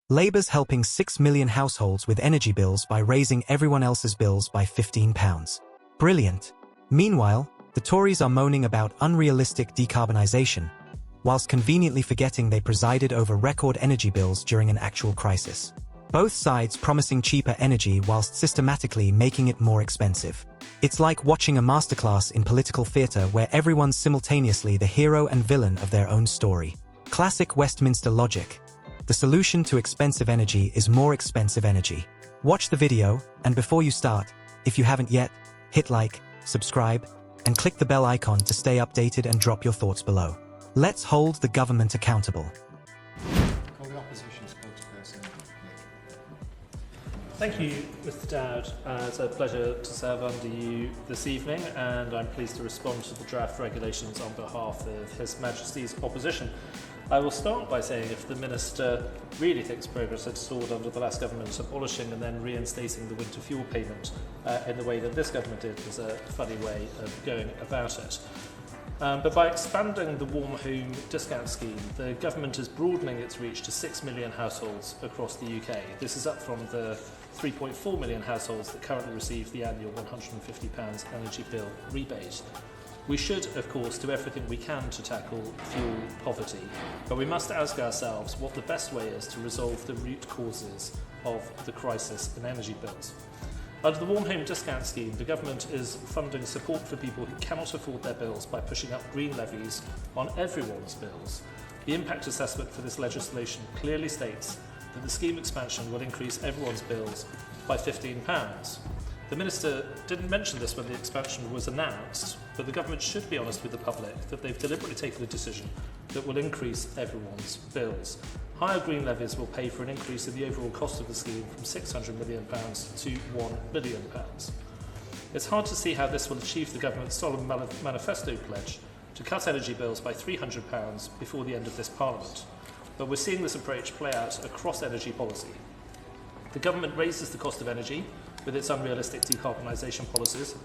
Labour's helping 6 million households with energy bills by raising everyone else's bills by £15. Brilliant. Meanwhile, the Tories are moaning about unrealistic decarbonisation, whilst conveniently forgetting they presided over record energy bills during an actual crisis. Both sides promising cheaper energy whilst systematically making it more expensive. It's like watching a masterclass in political theatre where everyone's simultaneously the hero and villain of their own story. Classic Westminster logic. The solution to expensive energy is more expensive energy. Watch the video, and before you start, if you haven't yet, hit like, subscribe, and click the bell icon to stay updated and drop your thoughts below. Let's hold the government accountable. Thank you, Mr. Dowd. It's a pleasure to serve under you this evening, and I'm pleased to respond to the draft regulations on behalf of His Majesty's opposition. I will start by saying if the Minister really thinks progress had stalled under the last government, abolishing and then reinstating the winter fuel payment in the way that this government did was a funny way of going about it. But by expanding the Warm Home Discount Scheme, the government is broadening its reach to 6 million households across the UK. This is up from the 3.4 million households that currently receive the annual £150 energy bill rebate. We should, of course, do everything we can to tackle fuel poverty, but we must ask ourselves what the best way is to resolve the root causes of the crisis in energy bills. Under the Warm Home Discount Scheme, the government is funding support for people who cannot afford their bills by pushing up green levies on everyone's bills. The impact assessment for this legislation clearly states that the scheme expansion will increase everyone's bills by £15. The Minister didn't mention this when the expansion was announced, but the government should be honest with the public that they've deliberately taken a decision that will increase everyone's bills. Higher green levies will pay for an increase in the overall cost of the scheme from £600 million to £1 billion. It's hard to see how this will achieve the government's solemn manifesto pledge to cut energy bills by £300 before the end of this Parliament. But we're seeing this approach play out across energy policy. The government raises the cost of energy with its unrealistic decarbonisation policies.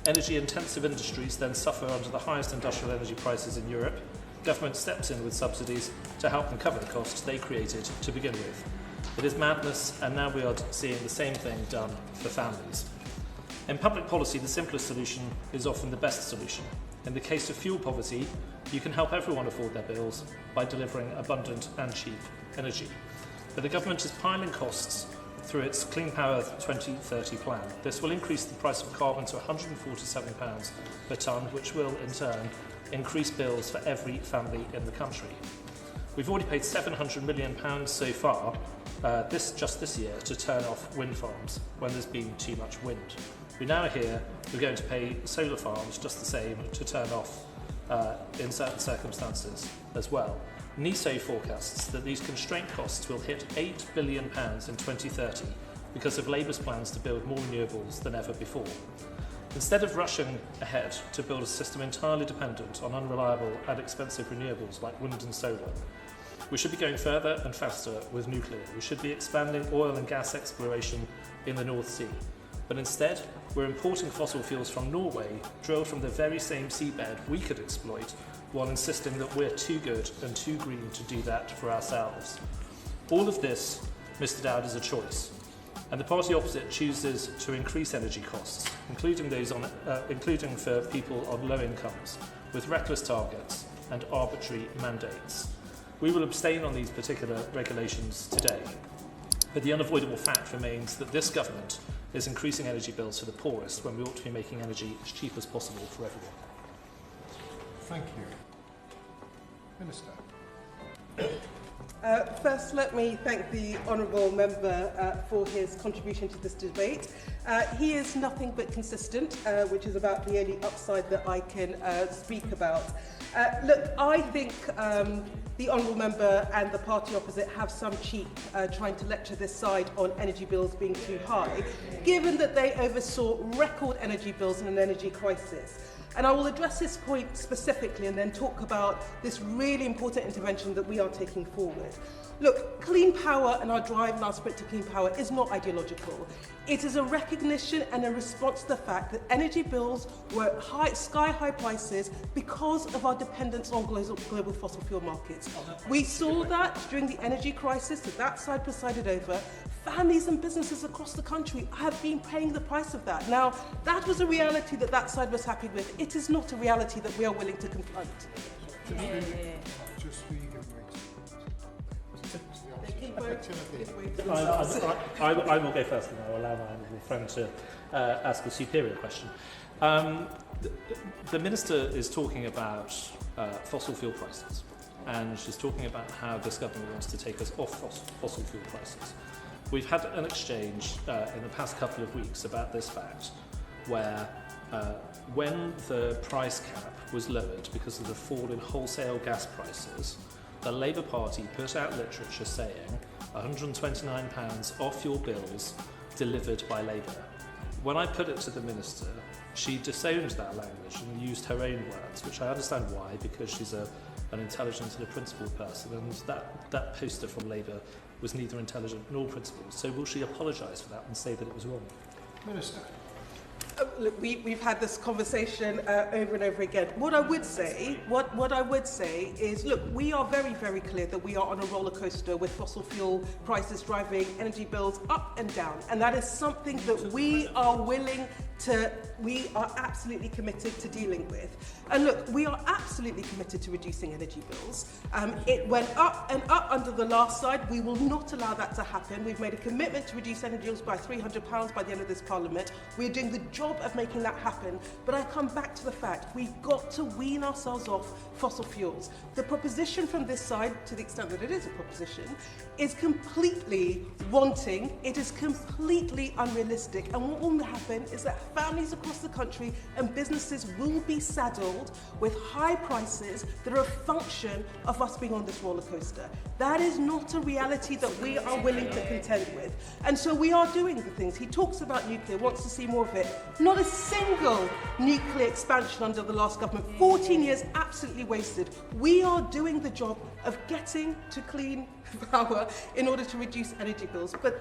Energy-intensive industries then suffer under the highest industrial energy prices in Europe. Government steps in with subsidies to help them cover the costs they created to begin with. It is madness, and now we are seeing the same thing done for families. In public policy, the simplest solution is often the best solution. In the case of fuel poverty, you can help everyone afford their bills by delivering abundant and cheap energy. But the government is piling costs through its Clean Power 2030 plan. This will increase the price of carbon to £147 per tonne, which will, in turn, increase bills for every family in the country. We've already paid £700 million so far, just this year, to turn off wind farms when there's been too much wind. We now hear we're going to pay solar farms just the same to turn off in certain circumstances as well. NESO forecasts that these constraint costs will hit £8 billion in 2030 because of Labour's plans to build more renewables than ever before. Instead of rushing ahead to build a system entirely dependent on unreliable and expensive renewables like wind and solar, we should be going further and faster with nuclear. We should be expanding oil and gas exploration in the North Sea. But instead, we're importing fossil fuels from Norway, drilled from the very same seabed we could exploit, while insisting that we're too good and too green to do that for ourselves. All of this, Mr. Dowd, is a choice. And the party opposite chooses to increase energy costs, including for people on low incomes, with reckless targets and arbitrary mandates. We will abstain on these particular regulations today, but the unavoidable fact remains that this government is increasing energy bills for the poorest when we ought to be making energy as cheap as possible for everyone. Thank you. Minister. First, let me thank the Honourable Member for his contribution to this debate. He is nothing but consistent, which is about the only upside that I can speak about. Look, I think the Honourable Member and the party opposite have some cheek trying to lecture this side on energy bills being too high, given that they oversaw record energy bills in an energy crisis. And I will address this point specifically and then talk about this really important intervention that we are taking forward. Look, clean power and our drive and our sprint to clean power is not ideological. It is a recognition and a response to the fact that energy bills were at sky-high prices because of our dependence on global fossil fuel markets. We saw that during the energy crisis that side presided over. Families and businesses across the country have been paying the price of that. Now, that was a reality that side was happy with. It is not a reality that we are willing to confront. Just so you can wait. I will go first and I will allow my honourable friend to ask a superior question. The Minister is talking about fossil fuel prices, and she's talking about how this government wants to take us off fossil fuel prices. We've had an exchange in the past couple of weeks about this fact, where when the price cap was lowered because of the fall in wholesale gas prices, the Labour Party put out literature saying £129 off your bills delivered by Labour. When I put it to the Minister, she disowned that language and used her own words, which I understand why, because she's an intelligent and a principled person, and that poster from Labour was neither intelligent nor principled. So will she apologise for that and say that it was wrong? Minister. Look, we've had this conversation over and over again. What I would say is, look, we are very, very clear that we are on a roller we with fossil fuel prices driving energy bills up and down, and that is something that we are absolutely committed to dealing with. And look, we are absolutely committed to reducing energy bills. It went up and up under the last side. We will not allow that to happen. We've made a commitment to reduce energy bills by £300 by the end of this Parliament. We're doing the job of making that happen. But I come back to the fact we've got to wean ourselves off fossil fuels. The proposition from this side, to the extent that it is a proposition, is completely wanting. It is completely unrealistic. And what will happen is that families across the country and businesses will be saddled with high prices that are a function of us being on this roller coaster. That is not a reality that we are willing to contend with. And so we are doing the things. He talks about nuclear, wants to see more of it. Not a single nuclear expansion under the last government. 14 years absolutely wasted. We are doing the job of getting to clean power in order to reduce energy bills. But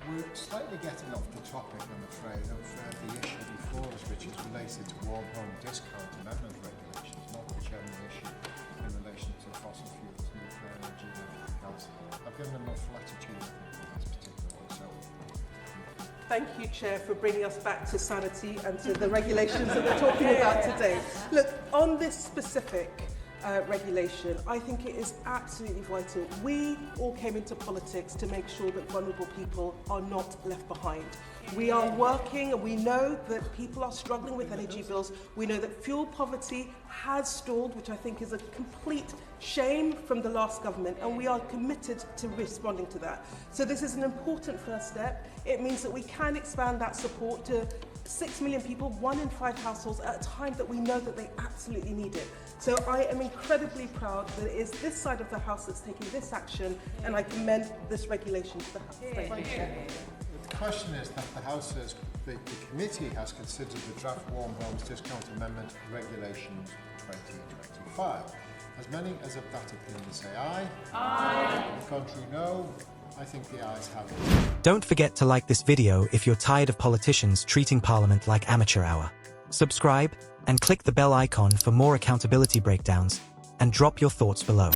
we're slightly getting off the topic, I'm afraid, of the issue before us, which is related to warm home discount amendment regulations, not the general issue in relation to fossil fuels, nuclear energy and everything else. I've given enough latitude, I think, for this particular one. So, thank you, Chair, for bringing us back to sanity and to the regulations that we're talking about today. Look, on this specific regulation, I think it is absolutely vital. We all came into politics to make sure that vulnerable people are not left behind. We are working, and we know that people are struggling with energy bills. We know that fuel poverty has stalled, which I think is a complete shame from the last government, and we are committed to responding to that. So this is an important first step. It means that we can expand that support to 6 million people, 1 in 5 households, at a time that we know that they absolutely need it. So I am incredibly proud that it is this side of the House that's taking this action, and I commend this regulation to the House. Thank you. the question is that the House has, the committee has considered the draft Warm Homes Discount Amendment Regulations 2025. As many as of that opinion say aye. Aye. The contrary, no. I think the ayes have it. Don't forget to like this video if you're tired of politicians treating Parliament like amateur hour. Subscribe and click the bell icon for more accountability breakdowns, and drop your thoughts below.